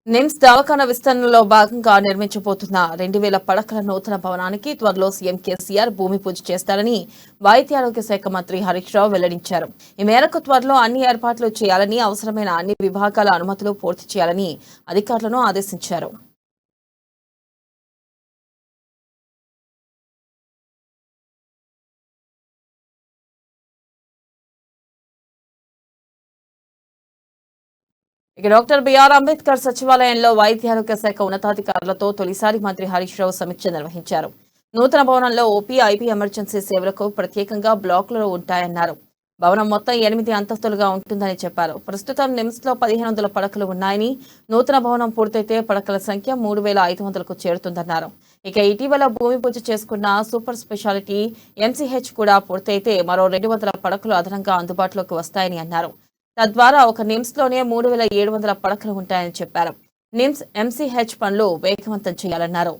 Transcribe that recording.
నిమ్స్ దవాఖానా విస్తరణలో భాగంగా నిర్మించబోతున్న 2000 పడకల నూతన భవనానికి త్వరలో సీఎం కేసీఆర్ భూమి పూజ చేస్తారని వైద్య ఆరోగ్య శాఖ మంత్రి హరీష్ రావు వెల్లడించారు. ఈ మేరకు త్వరలో అన్ని ఏర్పాట్లు చేయాలని, అవసరమైన అన్ని విభాగాల అనుమతులు పూర్తి చేయాలని అధికారులను ఆదేశించారు. ఇక డాక్టర్ బిఆర్ అంబేద్కర్ సచివాలయంలో వైద్య ఆరోగ్య శాఖ ఉన్నతాధికారులతో తొలిసారి మంత్రి హరీష్ రావు సమీక్ష నిర్వహించారు. నూతన భవనంలో ఓపీ, ఐపీ ఎమర్జెన్సీ సేవలకు ప్రత్యేకంగా బ్లాకులు ఉంటాయన్నారు. భవనం మొత్తం 8 అంతస్తులుగా ఉంటుందని చెప్పారు. ప్రస్తుతం నిమ్స్ లో 1500 పడకలు ఉన్నాయని, నూతన భవనం పూర్తయితే పడకల సంఖ్య 3500కు చేరుతుందన్నారు. ఇక ఇటీవల భూమి పూజ చేసుకున్న సూపర్ స్పెషాలిటీ ఎంసీహెచ్ కూడా పూర్తయితే మరో 200 పడకలు అదనంగా అందుబాటులోకి వస్తాయని అన్నారు. తద్వారా ఒక నిమ్స్ లోనే 3700 పడకలు ఉంటాయని చెప్పారు. నిమ్స్ ఎంసీహెచ్ పనులు వేగవంతం చేయాలన్నారు.